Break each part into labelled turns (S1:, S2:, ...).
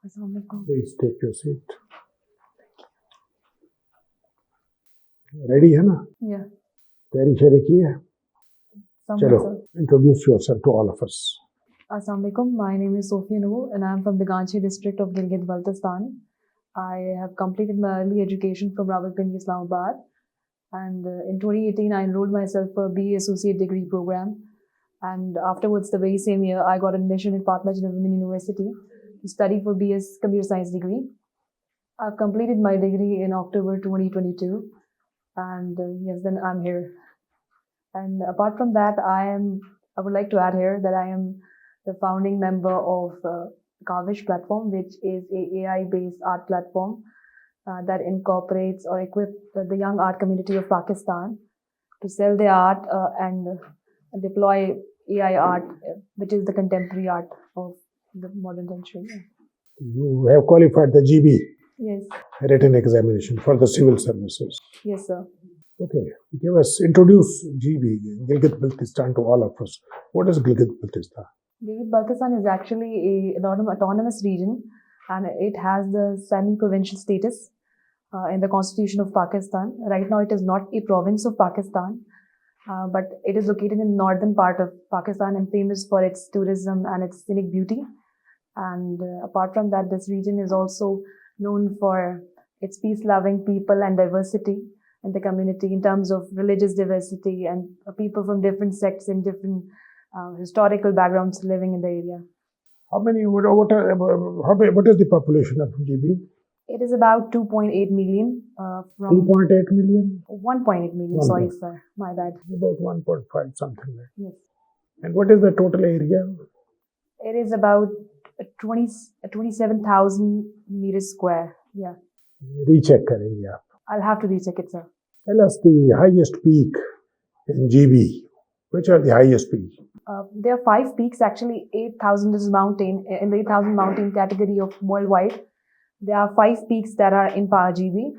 S1: Assalamualaikum.
S2: Please take your seat. Ready है ना?
S1: Yeah.
S2: तैयारी शेयर की है? चलो,
S1: Assalamualaikum.
S2: introduce yourself to all of us.
S1: Assalamualaikum. My name is Sofia Noor and I am from the Ganjhi district of Gilgit-Baltistan. I have completed my early education from Rawalpindi, Islamabad. And in 2018, I enrolled myself for a BA Associate Degree program. And afterwards, the very same year, I got admission in Patna Women University to study for BS Computer Science degree. I've completed my degree in October 2022. And yes, then I'm here. And apart from that, I would like to add here that I am the founding member of Kavish platform, which is a AI-based art platform that incorporates or equips the young art community of Pakistan to sell their art and deploy AI art, which is the contemporary art of the modern century.
S2: You have qualified the GB
S1: Yes.
S2: written examination for the civil services.
S1: Yes, sir.
S2: Okay, introduce GB, Gilgit-Baltistan, to all of us. What is Gilgit-Baltistan?
S1: Gilgit-Baltistan is actually an autonomous region, and it has the semi-provincial status in the Constitution of Pakistan. Right now, it is not a province of Pakistan, but it is located in the northern part of Pakistan and famous for its tourism and its scenic beauty. And apart from that, this region is also known for its peace-loving people and diversity in the community in terms of religious diversity and people from different sects and different historical backgrounds living in the area.
S2: What is the population of GB?
S1: It is about 2.8 million.
S2: 2.8 million?
S1: 1.8 million, sorry sir, my bad.
S2: About 1.5, something like that.
S1: Yes.
S2: And what is the total area?
S1: It is about 27,000 meters square. Yeah.
S2: Recheck करेंगे आप.
S1: I'll have to recheck it, sir.
S2: Tell us the highest peak in GB. Which are the highest peaks?
S1: There are 5 peaks actually. 8,000 is mountain in the 8,000 mountain category of worldwide. There are 5 peaks that are in GB.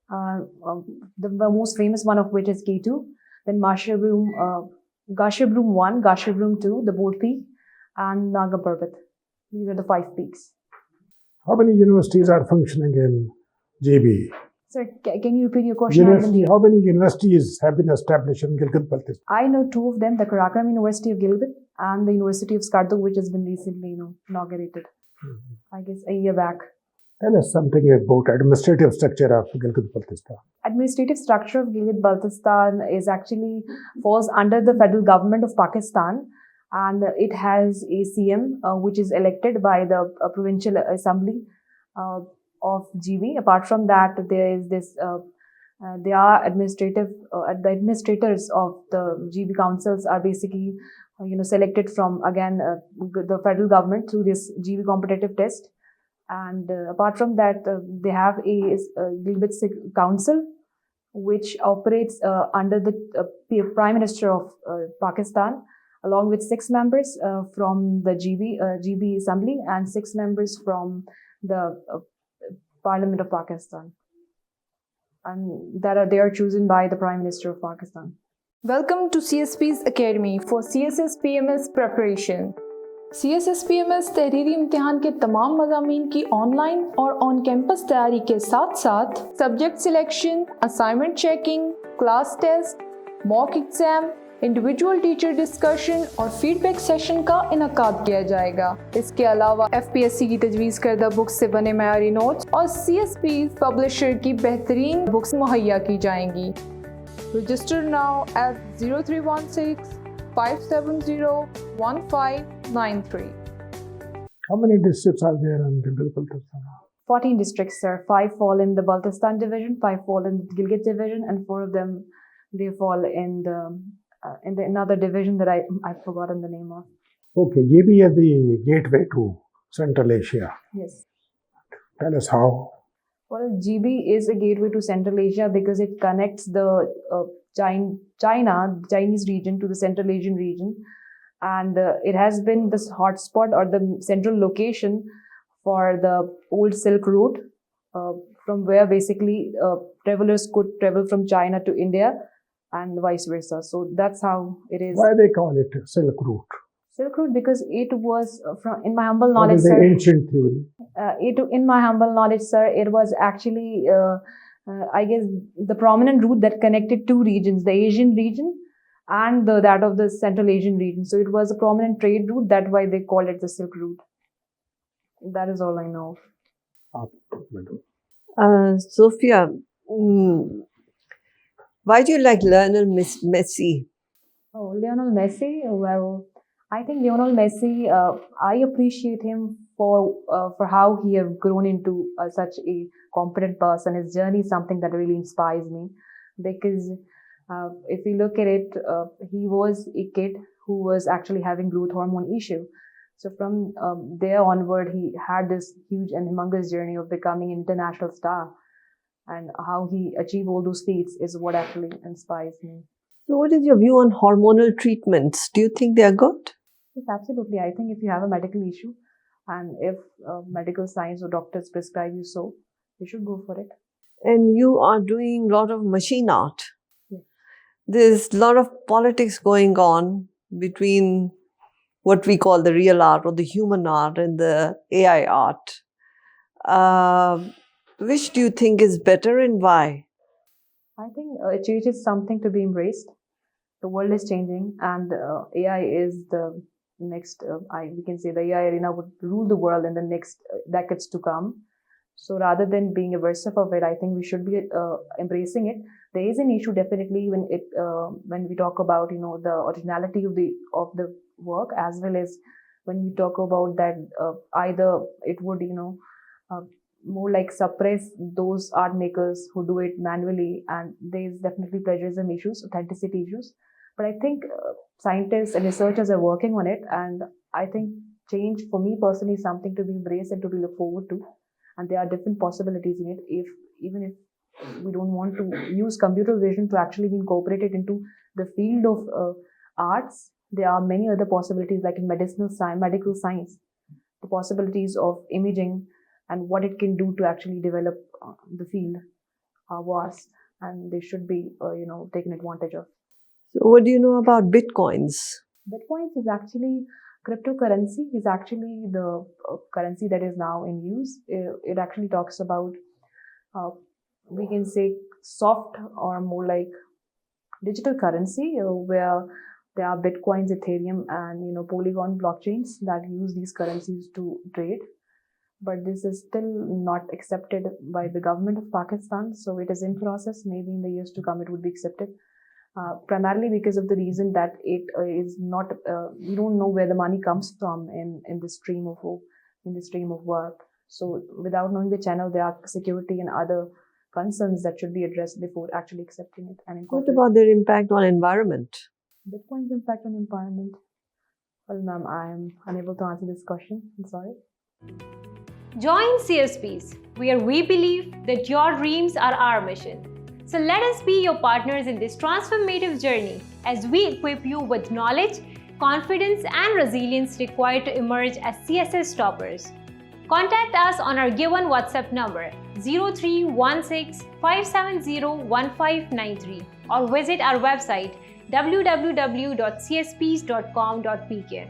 S1: The most famous one of which is K2. Then Gasherbrum 1, Gasherbrum 2, the Board Peak, and Naga Parbat. These are the 5 peaks.
S2: How many universities are functioning in GB?
S1: Sir, can you repeat your question?
S2: How many universities have been established in Gilgit-Baltistan?
S1: I know 2 of them, the Karakoram University of Gilgit and the University of Skardu, which has been recently inaugurated. I guess a year back.
S2: Tell us something about administrative structure of Gilgit-Baltistan.
S1: Administrative structure of Gilgit-Baltistan is actually falls under the federal government of Pakistan, and it has a CM which is elected by the provincial assembly of GB. Apart from that, there is this. They are the administrators of the GB councils are basically selected from again the federal government through this GB competitive test. And apart from that, they have a Gilgit Council, which operates under the Prime Minister of Pakistan, along with 6 members from the GB Assembly and 6 members from the Parliament of Pakistan. And they are chosen by the Prime Minister of Pakistan.
S3: Welcome to CSPs Academy for CSS PMS preparation. CSS PMS तहरीरी इम्तिहान के तमाम मज़ामीन की online और on campus तैयारी के साथ साथ subject selection, assignment checking, class test, mock exam, individual teacher discussion और फीडबैक सेशन का इनकाद किया जाएगा। इसके अलावा FPSC की तजवीज़ करदा बुक्स से बने मयारी नोट्स और CSPs पब्लिशर की बेहतरीन बुक्स मुहैया की जाएंगी। Register now at 0316-570-1593.
S2: How many districts are there in Gilgit-Baltistan?
S1: 14 districts, sir. 5 fall in the Baltistan division, 5 fall in the Gilgit division, and 4 of them they fall in another division that I've forgotten the name of. Okay,
S2: GB is the gateway to Central Asia.
S1: Yes.
S2: Tell us how.
S1: Well, GB is a gateway to Central Asia because it connects the Chinese region to the Central Asian region. And it has been this hotspot or the central location for the old Silk Route, from where basically travelers could travel from China to India and vice versa. So that's how it is.
S2: Why they call it Silk Route?
S1: Silk Route, because it was from, in my humble
S2: What
S1: knowledge,
S2: is the
S1: sir.
S2: ancient theory?
S1: In my humble knowledge, sir, it was actually, I guess, the prominent route that connected two regions, the Asian region and that of the Central Asian region. So it was a prominent trade route. That's why they called it the Silk Route. That is all I know.
S4: Sofia, why do you like Lionel Messi?
S1: Oh, Lionel Messi. Well, I think Lionel Messi. I appreciate him for how he have grown into such a competent person. His journey is something that really inspires me, because if you look at it, he was a kid who was actually having growth hormone issue. So from there onward, he had this huge and humongous journey of becoming an international star, and how he achieved all those feats is what actually inspires me.
S4: So, what is your view on hormonal treatments? Do you think they are good?
S1: Yes, absolutely. I think if you have a medical issue, and if medical science or doctors prescribe you so, you should go for it.
S4: And you are doing a lot of machine art.
S1: Yes.
S4: There's a lot of politics going on between what we call the real art or the human art and the AI art. Which do you think is better and why?
S1: I think change is something to be embraced. The world is changing, and AI is the next. We can say the AI arena would rule the world in the next decades to come. So rather than being aversive of it, I think we should be embracing it. There is an issue definitely when we talk about the originality of the work, as well as when we talk about that either it would more like suppress those art makers who do it manually, and there's definitely plagiarism issues, authenticity issues. But I think scientists and researchers are working on it, and I think change for me personally is something to be embraced and to be look forward to. And there are different possibilities in it. Even if we don't want to use computer vision to actually be incorporated into the field of arts, there are many other possibilities, like in medical science, the possibilities of imaging and what it can do to actually develop the field are vast, and they should be taken advantage of.
S4: So, what do you know about bitcoins?
S1: Bitcoins is actually cryptocurrency. Is actually the currency that is now in use. It actually talks about we can say soft or more like digital currency, where there are bitcoins, Ethereum, and Polygon blockchains that use these currencies to trade. But this is still not accepted by the government of Pakistan, so it is in process. Maybe in the years to come it would be accepted. Primarily because of the reason that it is not, we don't know where the money comes from in the stream of work. So without knowing the channel, there are security and other concerns that should be addressed before actually accepting it and
S4: What
S1: incorporating.
S4: about their impact on environment?
S1: Bitcoin's impact on environment? Well, ma'am, I am unable to answer this question. I'm sorry.
S5: Join CSPs, where we believe that your dreams are our mission. So let us be your partners in this transformative journey as we equip you with knowledge, confidence, and resilience required to emerge as CSS toppers. Contact us on our given WhatsApp number 0316 570 1593 or visit our website www.csps.com.pk.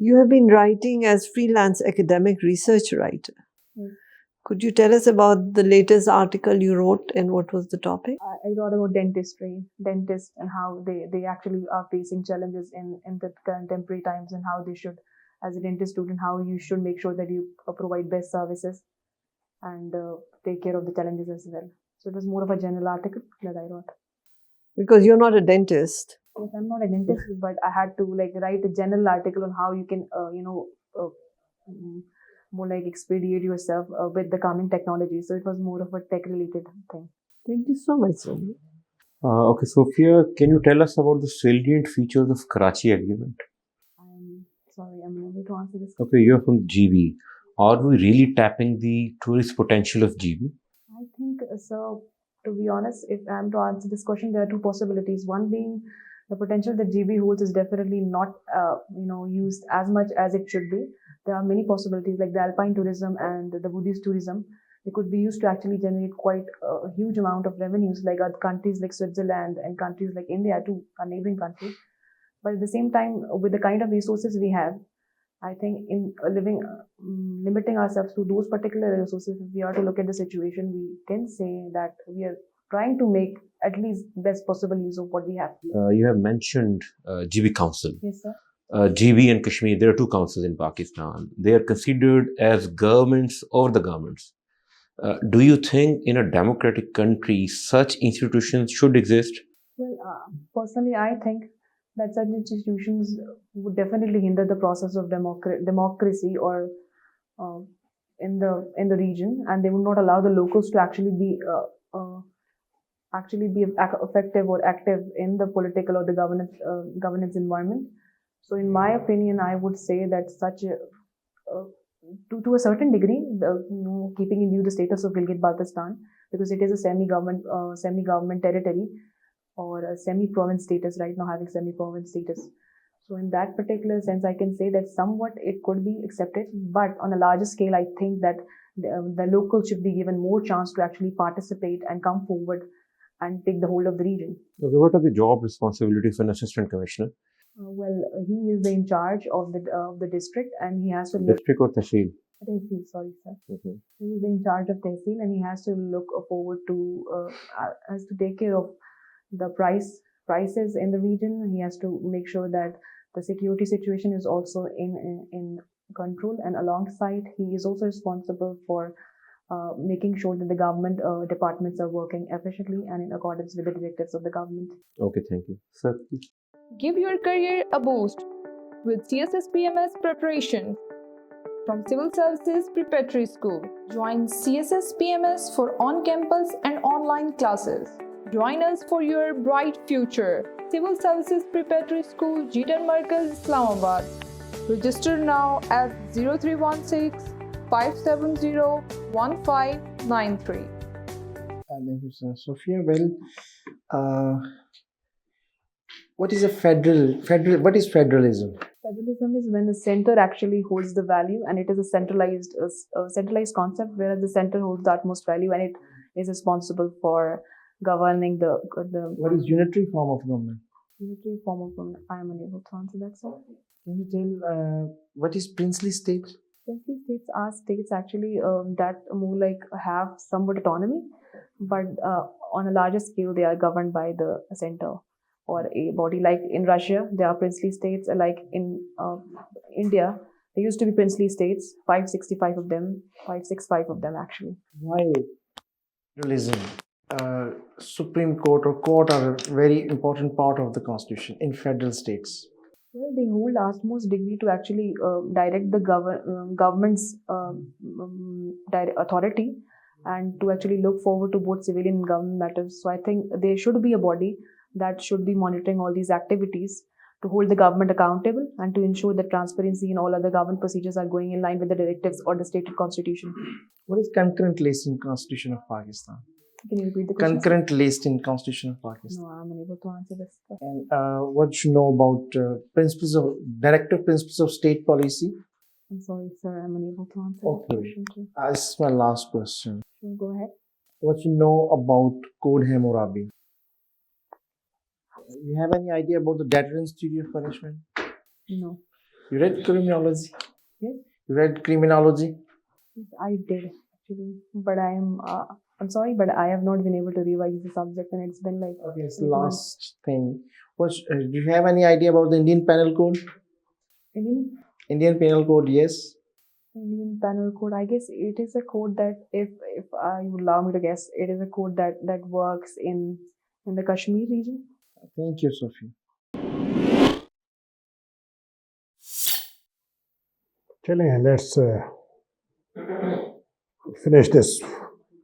S4: You have been writing as freelance academic research writer. Could you tell us about the latest article you wrote and what was the topic?
S1: I wrote about dentists and how they actually are facing challenges in the contemporary times, and how they should, as a dentist student, how you should make sure that you provide best services and take care of the challenges as well. So it was more of a general article that I wrote.
S4: Because you're not a dentist.
S1: Yes, I'm not a dentist, but I had to write a general article on how you can, more like expedite yourself with the coming technology. So it was more of a tech-related thing.
S4: Thank you so much, Sonia.
S6: Okay, Sofia, can you tell us about the salient features of Karachi Agreement?
S1: I'm sorry, I'm unable to answer this.
S6: Okay, you're from GB. Are we really tapping the tourist potential of GB?
S1: I think so. To be honest, if I'm to answer this question, there are two possibilities. One being the potential that GB holds is definitely not, used as much as it should be. There are many possibilities like the alpine tourism and the Buddhist tourism. They could be used to actually generate quite a huge amount of revenues, like other countries like Switzerland and countries like India too, a neighboring country. But at the same time, with the kind of resources we have, I think in limiting ourselves to those particular resources, if we are to look at the situation, we can say that we are trying to make at least best possible use of what we have.
S6: You have mentioned GB Council.
S1: Yes, sir.
S6: GB and Kashmir, there are two councils in Pakistan. They are considered as governments of the governments. Do you think in a democratic country such institutions should exist?
S1: Well, personally, I think that such institutions would definitely hinder the process of democracy or in the region, and they would not allow the locals to actually be effective or active in the political or the governance environment. So, in my opinion, I would say that such to a certain degree, keeping in view the status of Gilgit-Baltistan, because it is a semi-government territory or a semi-province status right now, having semi-province status. So in that particular sense, I can say that somewhat it could be accepted, but on a larger scale, I think that the locals should be given more chance to actually participate and come forward and take the hold of the region.
S6: Okay, what are the job responsibilities of an assistant commissioner?
S1: Well, he is in charge of the district, and he has to
S6: District or Tehsil?
S1: Tehsil, sorry, sir.
S6: Mm-hmm.
S1: He is in charge of Tehsil, and he has to look forward to has to take care of the prices in the region. He has to make sure that the security situation is also in control, and alongside, he is also responsible for making sure that the government departments are working efficiently and in accordance with the directives of the government.
S6: Okay, thank you. Sir, please.
S3: Give your career a boost with CSS PMS preparation from Civil Services Preparatory School. Join CSS PMS for on-campus and online classes. Join us for your bright future. Civil Services Preparatory School, Jeetan Markaz, Islamabad. Register now at 0316 570 1593.
S7: Thank you, sir. Sofia, well, what is what is federalism?
S1: Federalism is when the center actually holds the value, and it is a centralized concept, whereas the center holds the utmost value, and it is responsible for governing the.
S7: What is unitary form of government?
S1: Unitary form of government. I am unable to answer that, sir.
S7: Can you tell what is princely state?
S1: Princely states are states actually that more like have somewhat autonomy, but on a larger scale they are governed by the center or a body. Like in Russia, there are princely states. Like in India, there used to be princely states, 565 of them, 565 of them actually.
S7: Why federalism? Supreme Court or court are a very important part of the constitution in federal states.
S1: Well, they hold utmost degree to actually direct the government's authority and to actually look forward to both civilian and government matters. So I think there should be a body that should be monitoring all these activities to hold the government accountable and to ensure that transparency and all other government procedures are going in line with the directives or the stated constitution.
S7: What is concurrent list in Constitution of Pakistan?
S1: Can you repeat the question?
S7: Concurrent list in Constitution of Pakistan.
S1: No, I'm unable to answer this.
S7: And what you know about directive principles of state policy?
S1: I'm sorry, sir. I'm unable to answer
S7: Okay.
S1: that question too.
S7: This is my last question.
S1: Go ahead.
S7: What you know about Code Hammurabi? You have any idea about the deterrence theory of punishment?
S1: No.
S7: You read criminology?
S1: Yes.
S7: You read criminology?
S1: Yes, I did actually, but I'm sorry, but I have not been able to revise the subject, and it's been like.
S7: Okay, it's the last thing. Do you have any idea about the Indian Penal Code? Indian Penal Code, yes.
S1: Indian Penal Code. I guess it is a code that, if you would allow me to guess, it is a code that works in the Kashmir region.
S7: Thank you, Sofia.
S2: Let's finish this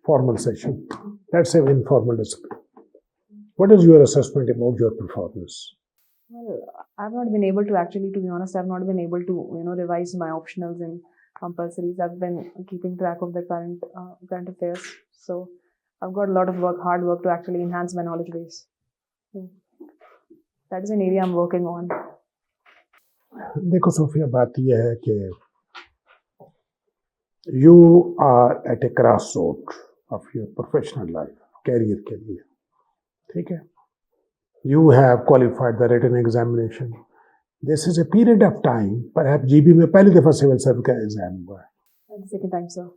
S2: formal session. Let's have informal discussion. What is your assessment about your performance?
S1: Well, I've not been able to actually, to be honest, I've not been able to, revise my optionals and compulsories. I've been keeping track of the current affairs. So I've got a lot of hard work to actually enhance my knowledge base. So that is an area I'm working on.
S2: देखो Sophia, बात यह है कि you are at a crossroad of your professional life, career के लिए, ठीक है? You have qualified the written examination. This is a period of time, पर आप जीबी में पहली दफा सिविल सर्विस का एग्जाम हुआ है,
S1: Second time, sir.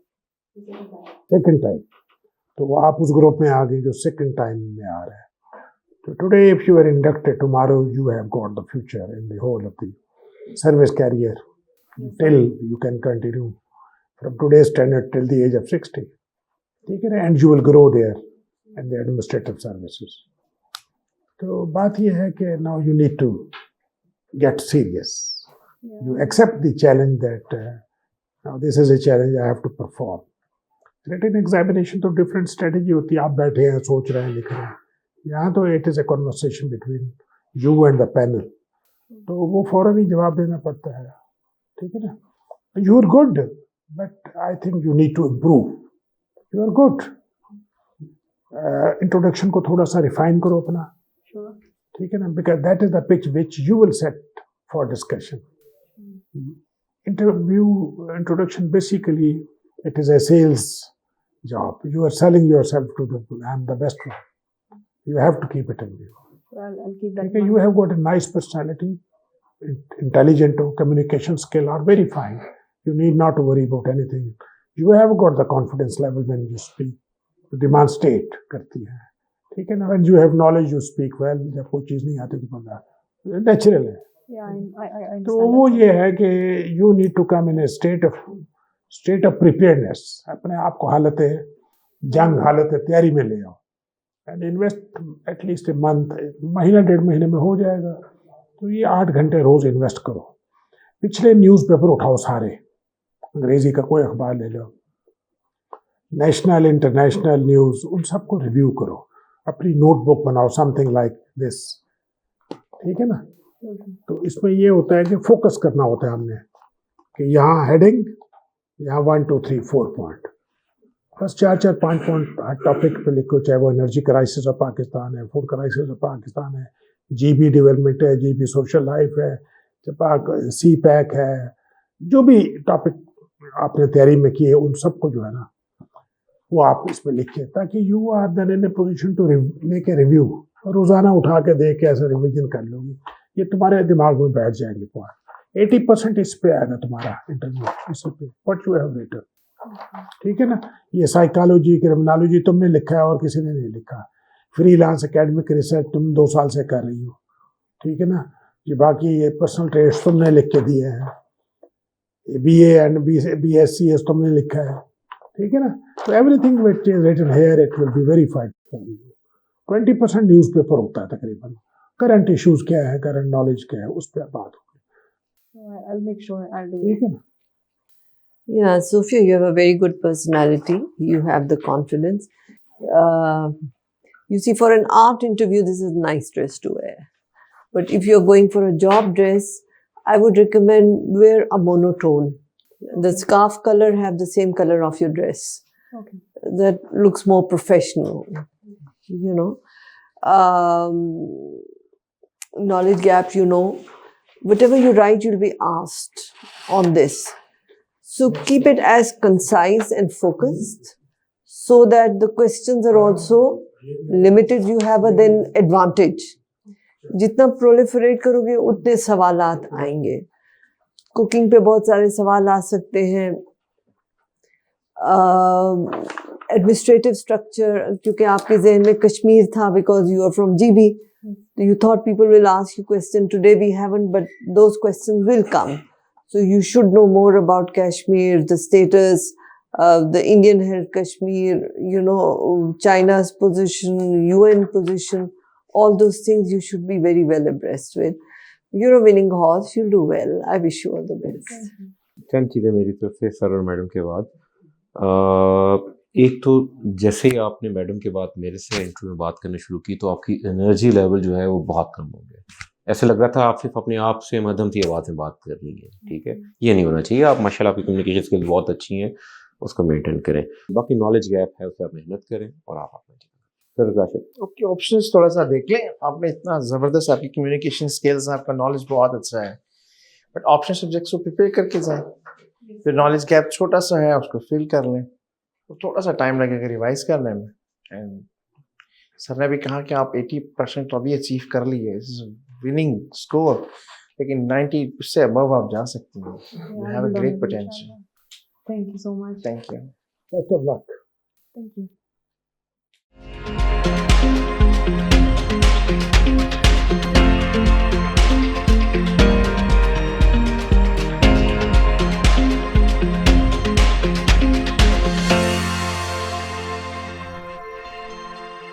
S2: Second time, तो वो आप उस ग्रुप में आ गए जो सेकंड टाइम में आ रहा है. So today, if you are inducted, tomorrow you have got the future in the whole of the service career till you can continue from today's standard till the age of 60. ठीक है ना? And you will grow there in the administrative services. तो बात ये है कि now you need to get serious. You accept the challenge that now this is a challenge I have to perform. Written examination तो different strategy होती है. आप बैठे हैं, सोच रहे हैं, लिख रहे हैं. यहाँ तो it is a conversation between you and the panel, तो वो फौरन ही जवाब देना पड़ता है. ठीक है ना? You are good, but I think you need to improve. You are good. Introduction को थोड़ा सा रिफाइन करो अपना. ठीक है ना? Because that is the pitch which you will set for discussion. Introduction basically it is a sales job. You are selling yourself to the I am the best one. You have to keep it in view.
S1: I'll keep that.
S2: Okay, you have got a nice personality, intelligent, communication skill are very fine. You need not to worry about anything. You have got the confidence level when you speak. To demonstrate करती है. ठीक है ना? When you have knowledge, you speak well. जब कोई चीज़ नहीं आती तो बंदा natural है.
S1: Yeah, I understand.
S2: तो वो ये है कि you need to come in a state of preparedness. अपने आप को हालत जंग, हालत तैयारी में ले आओ. And invest at least a month, महीना 1.5 महीने में हो जाएगा. तो ये 8 घंटे रोज इन्वेस्ट करो. पिछले न्यूज़पेपर उठाओ सारे, अंग्रेजी का कोई अखबार ले लो, नेशनल इंटरनेशनल न्यूज़, उन सबको रिव्यू करो. अपनी नोटबुक बनाओ, समथिंग लाइक दिस. ठीक है ना? तो इसमें ये होता है कि फोकस करना होता है हमने कि यहाँ हेडिंग, यहाँ 1 2 3 4 पॉइंट, बस 4 5 पॉइंट हर टॉपिक पे लिखो. चाहे वो एनर्जी क्राइसिस ऑफ पाकिस्तान है, फूड क्राइसिस ऑफ पाकिस्तान है, जीबी डेवलपमेंट है, जीबी सोशल लाइफ है, सी पैक है, जो भी टॉपिक आपने तैयारी में किए उन सबको जो है ना वो आप इसमें लिखिए, ताकि you are then in a position to make a review. रोजाना उठा के देख के ऐसा रिविजन कर लोगे, ये तुम्हारे दिमाग में बैठ जाएंगे. पॉइंट 80% इस पे आएगा तुम्हारा इंटरव्यू, इसी पे व्हाट यू हैव रिटन. ठीक है ना? ये साइकोलॉजी, क्रिमिनोलॉजी तुमने लिखा है और किसी ने नहीं लिखा. फ्रीलांस एकेडमिक रिसर्च तुम 2 साल से कर रही हो. ठीक है ना? ये बाकी ये पर्सनल ट्रेड्स तुमने लिख के दिए हैं. BA एंड BScs तुमने लिखा है. ठीक है ना? तो everything which is written here it will be verified for you. 20% newspaper होता है तकरीबन. करंट इश्यूज क्या है, करंट नॉलेज क्या है, उस पर बात होगी.
S1: I'll make sure I'll do
S2: ठीक
S1: it.
S2: है ना?
S4: Yeah, Sofia, you have a very good personality. You have the confidence. You see, for an art interview, this is a nice dress to wear. But if you're going for a job dress, I would recommend wear a monotone. The scarf color have the same color of your dress.
S1: Okay.
S4: That looks more professional, you know. Knowledge gap, you know. Whatever you write, you'll be asked on this. So keep it as concise and focused so that the questions are also limited. You have a then advantage. जितना proliferate करोगे उतने सवालात आएंगे. Cooking पे बहुत सारे सवाल आ सकते हैं. एडमिनिस्ट्रेटिव स्ट्रक्चर, क्योंकि आपके जहन में कश्मीर था because you are from GB. You thought people will ask you question. Today we haven't, but those questions will come. So you should know more about Kashmir, the status, the Indian held Kashmir, you know, China's position, UN position, all those things you should be very well abreast with. You're a winning horse, you'll do well. I wish you all the best.
S6: चंद चीज़ें मेरी तरफ से sir और madam के बाद. एक तो जैसे ही आपने मैडम के बाद मेरे से इंटरव्यू में बात करना शुरू की तो आपकी एनर्जी लेवल जो है वो बहुत कम हो गया. ऐसा लग रहा था आप सिर्फ अपने आप से मध्यम सी आवाज़ में बात कर रही हैं. ठीक है, ये नहीं होना चाहिए. आप माशाल्लाह आपकी कम्युनिकेशन स्किल्स बहुत अच्छी हैं, उसको मेंटेन करें. बाकी नॉलेज गैप है उसे आप मेहनत करें और आप अपना सर राशिद.
S7: ओके, ऑप्शंस थोड़ा सा देख लें. आपने इतना ज़बरदस्त, आपकी कम्युनिकेशन स्किल्स, आपका नॉलेज बहुत अच्छा है, बट ऑप्शन सब्जेक्ट्स को प्रिपेयर करके जाएं. फिर नॉलेज गैप छोटा सा है उसको फिल कर लें, तो थोड़ा सा टाइम लगेगा रिवाइज करने में. एंड सर ने भी कहा कि आप 80% तो अभी अचीव कर लिए, विनिंग स्कोर. लेकिन 90 से अबव आप जा सकती हैं. You have a great potential.
S1: Thank you so much.
S7: Thank you.
S2: Best of luck.
S1: Thank you.